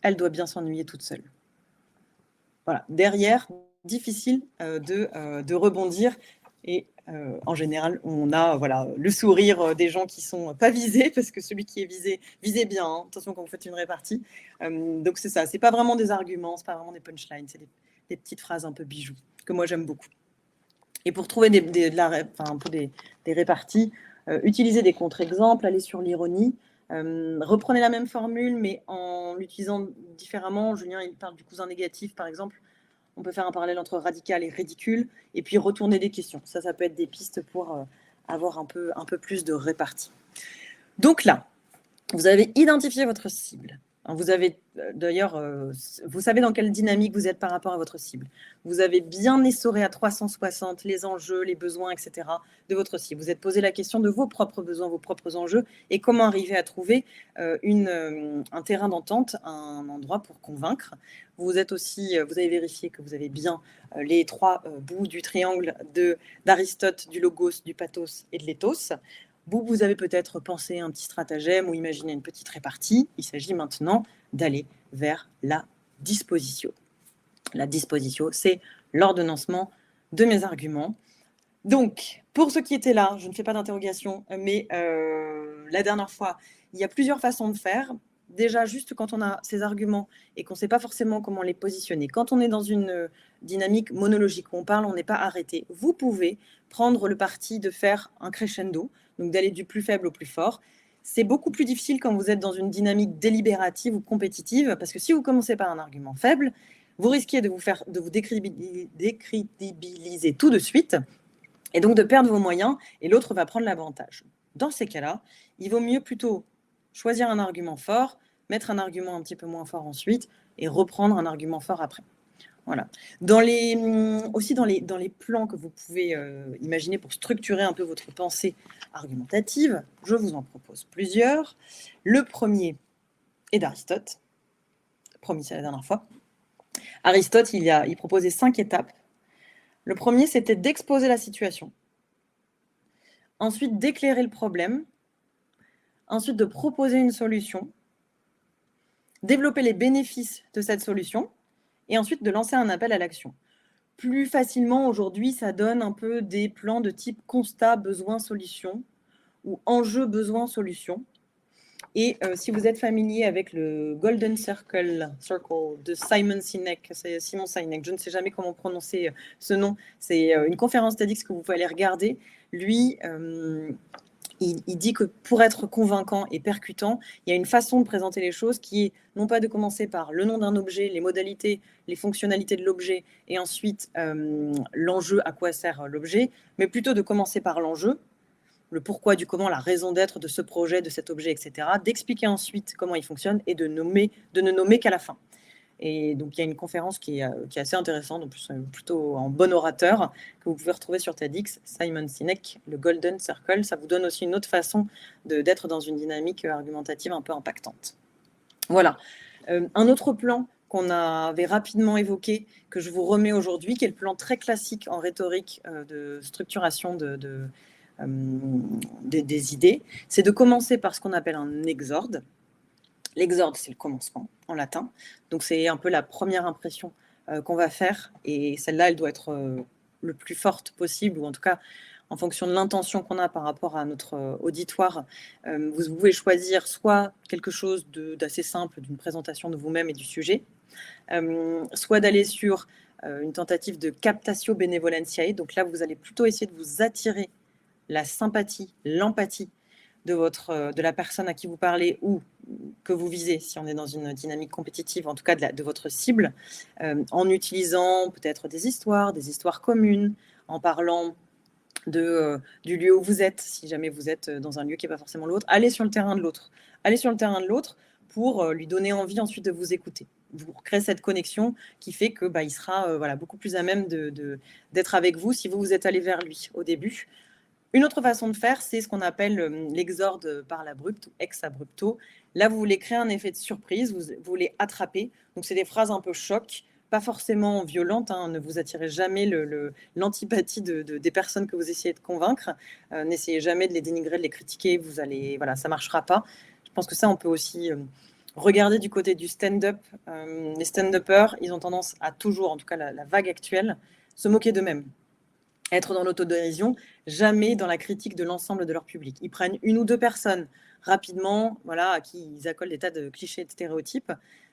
elle doit bien s'ennuyer toute seule. Voilà. Derrière, difficile de rebondir, et en général on a le sourire des gens qui sont pas visés, parce que celui qui est visé, visez bien, hein. Attention quand vous faites une répartie, donc c'est ça, c'est pas vraiment des arguments, c'est pas vraiment des punchlines, c'est des petites phrases un peu bijoux que moi j'aime beaucoup. Et pour trouver un peu des réparties, utilisez des contre-exemples, allez sur l'ironie, reprenez la même formule mais en l'utilisant différemment. Julien, il parle du cousin négatif par exemple. On peut faire un parallèle entre radical et ridicule, et puis retourner des questions. Ça peut être des pistes pour avoir un peu plus de répartie. Donc là, vous avez identifié votre cible. Vous avez d'ailleurs, vous savez dans quelle dynamique vous êtes par rapport à votre cible. Vous avez bien essoré à 360 les enjeux, les besoins, etc. de votre cible. Vous êtes posé la question de vos propres besoins, vos propres enjeux, et comment arriver à trouver un terrain d'entente, un endroit pour convaincre. Vous avez vérifié que vous avez bien les trois bouts du triangle d'Aristote, du logos, du pathos et de l'éthos. Vous avez peut-être pensé un petit stratagème ou imaginé une petite répartie. Il s'agit maintenant d'aller vers la disposition. La disposition, c'est l'ordonnancement de mes arguments. Donc, pour ceux qui étaient là, je ne fais pas d'interrogation, mais la dernière fois, il y a plusieurs façons de faire. Déjà, juste quand on a ces arguments et qu'on ne sait pas forcément comment les positionner, quand on est dans une dynamique monologique où on parle, on n'est pas arrêté, vous pouvez prendre le parti de faire un crescendo, donc d'aller du plus faible au plus fort. C'est beaucoup plus difficile quand vous êtes dans une dynamique délibérative ou compétitive, parce que si vous commencez par un argument faible, vous risquez de vous décrédibiliser tout de suite, et donc de perdre vos moyens, et l'autre va prendre l'avantage. Dans ces cas-là, il vaut mieux plutôt choisir un argument fort, mettre un argument un petit peu moins fort ensuite, et reprendre un argument fort après. Voilà. Aussi dans les plans que vous pouvez imaginer pour structurer un peu votre pensée argumentative, je vous en propose plusieurs. Le premier est d'Aristote. Promis, c'est la dernière fois. Aristote, il proposait 5 étapes. Le premier, c'était d'exposer la situation. Ensuite, d'éclairer le problème. Ensuite, de proposer une solution. Développer les bénéfices de cette solution. Et ensuite, de lancer un appel à l'action. Plus facilement, aujourd'hui, ça donne un peu des plans de type constat, besoin, solution, ou enjeu, besoin, solution. Et si vous êtes familier avec le Golden Circle de Simon Sinek, c'est Simon Sinek, je ne sais jamais comment prononcer ce nom, c'est une conférence TEDx que vous pouvez aller regarder. Lui, il dit que pour être convaincant et percutant, il y a une façon de présenter les choses qui est non pas de commencer par le nom d'un objet, les modalités, les fonctionnalités de l'objet, et ensuite l'enjeu, à quoi sert l'objet, mais plutôt de commencer par l'enjeu, le pourquoi du comment, la raison d'être de ce projet, de cet objet, etc., d'expliquer ensuite comment il fonctionne et de ne nommer qu'à la fin. Et donc, il y a une conférence qui est assez intéressante, en plus plutôt en bon orateur, que vous pouvez retrouver sur TEDx, Simon Sinek, le Golden Circle. Ça vous donne aussi une autre façon d'être dans une dynamique argumentative un peu impactante. Voilà. Un autre plan qu'on avait rapidement évoqué, que je vous remets aujourd'hui, qui est le plan très classique en rhétorique de structuration des idées, c'est de commencer par ce qu'on appelle un exorde. L'exorde, c'est le commencement en latin. Donc, c'est un peu la première impression qu'on va faire. Et celle-là, elle doit être le plus forte possible, ou en tout cas, en fonction de l'intention qu'on a par rapport à notre auditoire. Vous pouvez choisir soit quelque chose d'assez simple, d'une présentation de vous-même et du sujet, soit d'aller sur une tentative de captatio benevolentiae. Donc là, vous allez plutôt essayer de vous attirer la sympathie, l'empathie de la personne à qui vous parlez ou que vous visez, si on est dans une dynamique compétitive, en tout cas de votre cible, en utilisant peut-être des histoires communes, en parlant du lieu où vous êtes, si jamais vous êtes dans un lieu qui n'est pas forcément l'autre, allez sur le terrain de l'autre. Allez sur le terrain de l'autre pour lui donner envie ensuite de vous écouter. Vous créez cette connexion qui fait que il sera beaucoup plus à même d'être avec vous si vous êtes allé vers lui au début. Une autre façon de faire, c'est ce qu'on appelle l'exorde par l'abrupto, ex abrupto. Là, vous voulez créer un effet de surprise, vous voulez attraper. Donc, c'est des phrases un peu choc, pas forcément violentes. Ne vous attirez jamais l'antipathie des personnes que vous essayez de convaincre. N'essayez jamais de les dénigrer, de les critiquer. Ça ne marchera pas. Je pense que ça, on peut aussi regarder du côté du stand-up. Les stand-uppers, ils ont tendance à toujours, en tout cas la vague actuelle, se moquer d'eux-mêmes. Être dans l'autodérision, jamais dans la critique de l'ensemble de leur public. Ils prennent une ou deux personnes rapidement, à qui ils accolent des tas de clichés et de stéréotypes,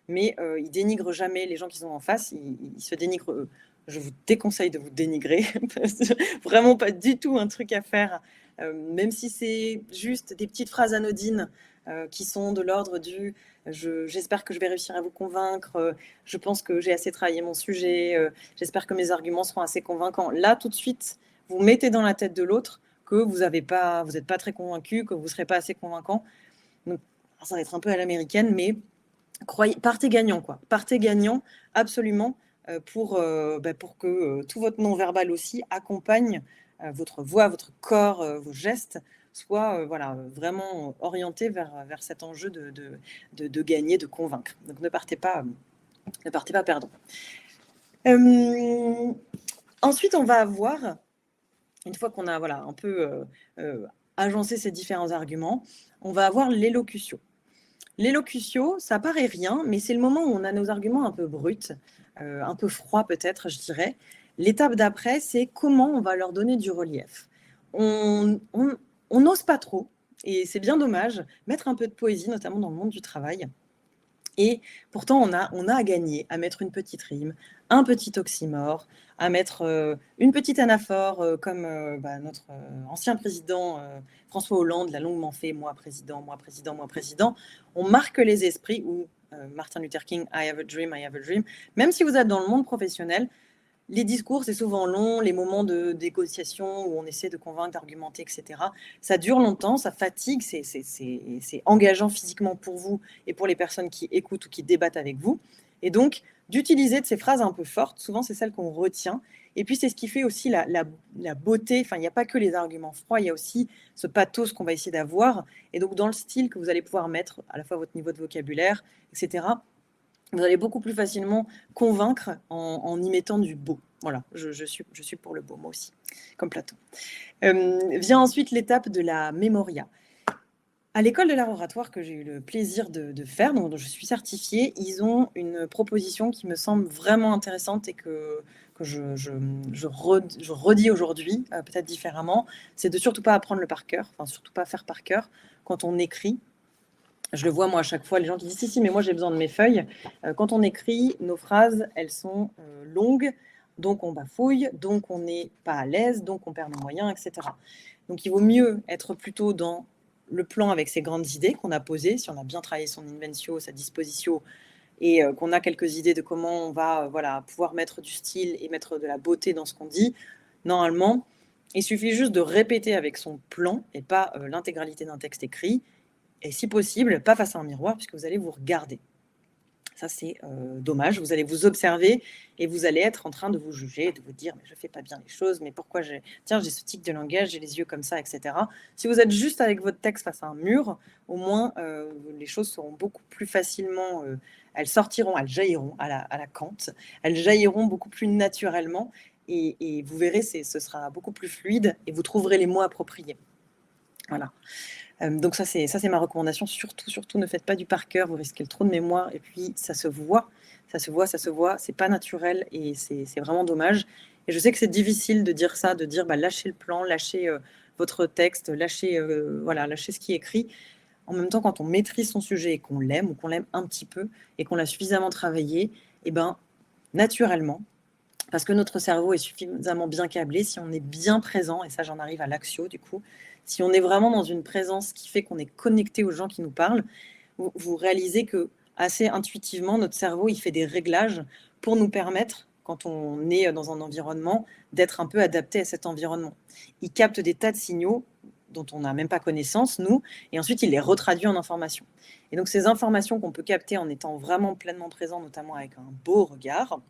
mais ils dénigrent jamais les gens qu'ils ont en face, ils se dénigrent eux. Je vous déconseille de vous dénigrer, vraiment pas du tout un truc à faire, même si c'est juste des petites phrases anodines qui sont de l'ordre du j'espère que je vais réussir à vous convaincre, je pense que j'ai assez travaillé mon sujet, j'espère que mes arguments seront assez convaincants. Là, tout de suite, vous mettez dans la tête de l'autre que vous n'êtes pas très convaincu, que vous ne serez pas assez convaincant. Donc, ça va être un peu à l'américaine, mais partez gagnant, quoi. Partez gagnant, absolument, pour que tout votre non-verbal aussi accompagne votre voix, votre corps, vos gestes, soit vraiment orienté vers cet enjeu de gagner, de convaincre. Donc ne partez pas perdant. Ensuite, on va avoir, une fois qu'on a un peu agencé ces différents arguments, on va avoir l'élocution. L'élocution, ça paraît rien, mais c'est le moment où on a nos arguments un peu bruts, un peu froids peut-être, je dirais. L'étape d'après, c'est comment on va leur donner du relief. On n'ose pas trop, et c'est bien dommage, mettre un peu de poésie, notamment dans le monde du travail. Et pourtant, on a à gagner à mettre une petite rime, un petit oxymore, à mettre une petite anaphore, comme notre ancien président François Hollande l'a longuement fait, moi président, moi président, moi président. On marque les esprits, ou Martin Luther King, I have a dream, I have a dream. Même si vous êtes dans le monde professionnel, les discours, c'est souvent long, les moments de négociation où on essaie de convaincre, d'argumenter, etc. Ça dure longtemps, ça fatigue, c'est engageant physiquement pour vous et pour les personnes qui écoutent ou qui débattent avec vous. Et donc, d'utiliser de ces phrases un peu fortes, souvent c'est celles qu'on retient. Et puis, c'est ce qui fait aussi la beauté. Enfin, il n'y a pas que les arguments froids, il y a aussi ce pathos qu'on va essayer d'avoir. Et donc, dans le style que vous allez pouvoir mettre, à la fois votre niveau de vocabulaire, etc., vous allez beaucoup plus facilement convaincre en y mettant du beau. Voilà, je suis pour le beau, moi aussi, comme Platon. Vient ensuite l'étape de la mémoria. À l'école de l'art oratoire que j'ai eu le plaisir de faire, dont je suis certifiée, ils ont une proposition qui me semble vraiment intéressante et que je redis aujourd'hui, peut-être différemment, c'est de surtout pas apprendre le par cœur, enfin surtout pas faire par cœur quand on écrit. Je le vois, moi, à chaque fois, les gens qui disent « Si, mais moi, j'ai besoin de mes feuilles ». Quand on écrit, nos phrases, elles sont longues, donc on bafouille, donc on n'est pas à l'aise, donc on perd nos moyens, etc. Donc, il vaut mieux être plutôt dans le plan avec ses grandes idées qu'on a posées, si on a bien travaillé son inventio, sa dispositio, et qu'on a quelques idées de comment on va pouvoir mettre du style et mettre de la beauté dans ce qu'on dit. Normalement, il suffit juste de répéter avec son plan et pas l'intégralité d'un texte écrit. Et si possible, pas face à un miroir, puisque vous allez vous regarder. Ça, c'est dommage. Vous allez vous observer et vous allez être en train de vous juger, de vous dire « mais je ne fais pas bien les choses, mais pourquoi j'ai ce tic de langage, j'ai les yeux comme ça, etc. » Si vous êtes juste avec votre texte face à un mur, au moins, les choses seront beaucoup plus facilement... elles sortiront, elles jailliront à la Kant, elles jailliront beaucoup plus naturellement et vous verrez, ce sera beaucoup plus fluide et vous trouverez les mots appropriés. Voilà. Donc ça c'est ma recommandation. Surtout, ne faites pas du par cœur, vous risquez le trop de mémoire et puis ça se voit, c'est pas naturel et c'est vraiment dommage. Et je sais que c'est difficile de dire ça, de dire lâchez le plan, lâchez votre texte, lâchez ce qui est écrit. En même temps, quand on maîtrise son sujet et qu'on l'aime ou qu'on l'aime un petit peu et qu'on l'a suffisamment travaillé, Et ben, naturellement, parce que notre cerveau est suffisamment bien câblé, si on est bien présent, et ça j'en arrive à l'axio du coup, si on est vraiment dans une présence qui fait qu'on est connecté aux gens qui nous parlent, vous réalisez que assez intuitivement, notre cerveau, il fait des réglages pour nous permettre, quand on est dans un environnement, d'être un peu adapté à cet environnement. Il capte des tas de signaux dont on n'a même pas connaissance, nous, et ensuite il les retraduit en informations. Et donc ces informations qu'on peut capter en étant vraiment pleinement présent, notamment avec un beau regard,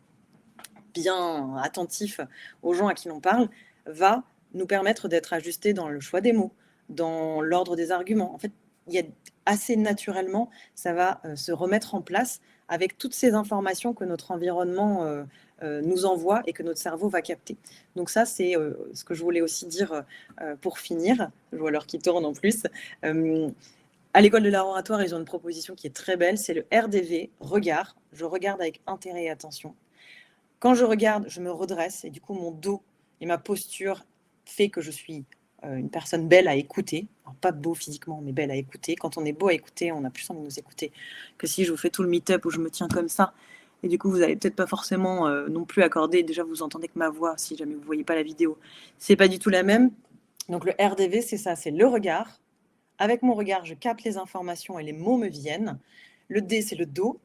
bien attentif aux gens à qui l'on parle, va nous permettre d'être ajustés dans le choix des mots, dans l'ordre des arguments. En fait, il y a assez naturellement, ça va se remettre en place avec toutes ces informations que notre environnement nous envoie et que notre cerveau va capter. Donc ça, c'est ce que je voulais aussi dire pour finir. Je vois l'heure qui tourne en plus. À l'école de l'art oratoire, ils ont une proposition qui est très belle, c'est le RDV, regard. Je regarde avec intérêt et attention. Quand je regarde, je me redresse et du coup, mon dos et ma posture fait que je suis une personne belle à écouter. Alors, pas beau physiquement, mais belle à écouter. Quand on est beau à écouter, on a plus envie de nous écouter que si je vous fais tout le meet-up où je me tiens comme ça. Et du coup, vous n'allez peut-être pas forcément non plus accorder. Déjà, vous entendez que ma voix, si jamais vous ne voyez pas la vidéo, c'est pas du tout la même. Donc le RDV, c'est ça, c'est le regard. Avec mon regard, je capte les informations et les mots me viennent. Le D, c'est le dos.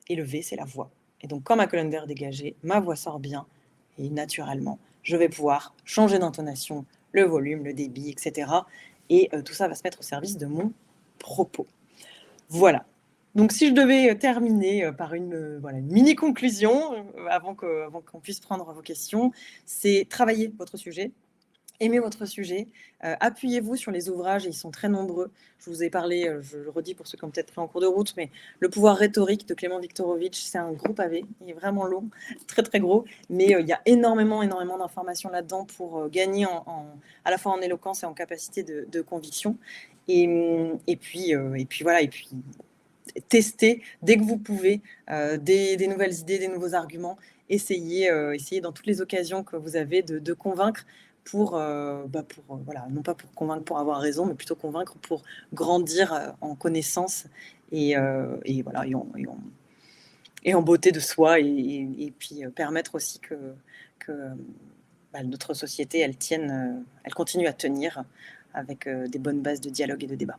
Et le V, c'est la voix. Et donc, quand ma colonne d'air est dégagée, ma voix sort bien. Et naturellement, je vais pouvoir changer d'intonation, le volume, le débit, etc. Et tout ça va se mettre au service de mon propos. Voilà. Donc, si je devais terminer par une mini-conclusion, avant qu'on puisse prendre vos questions, c'est travailler votre sujet. Aimez votre sujet, appuyez-vous sur les ouvrages, et ils sont très nombreux. Je vous ai parlé, je le redis pour ceux qui ont peut-être pris en cours de route, mais Le pouvoir rhétorique de Clément Viktorovitch, c'est un gros pavé, il est vraiment long, très très gros, mais il y a énormément d'informations là-dedans pour gagner à la fois en éloquence et en capacité de conviction. Et puis voilà, et puis tester dès que vous pouvez des nouvelles idées, des nouveaux arguments, essayez dans toutes les occasions que vous avez de convaincre voilà, non pas pour convaincre pour avoir raison, mais plutôt convaincre pour grandir en connaissance voilà, et en beauté de soi, et puis permettre aussi que notre société, elle continue à tenir avec des bonnes bases de dialogue et de débat.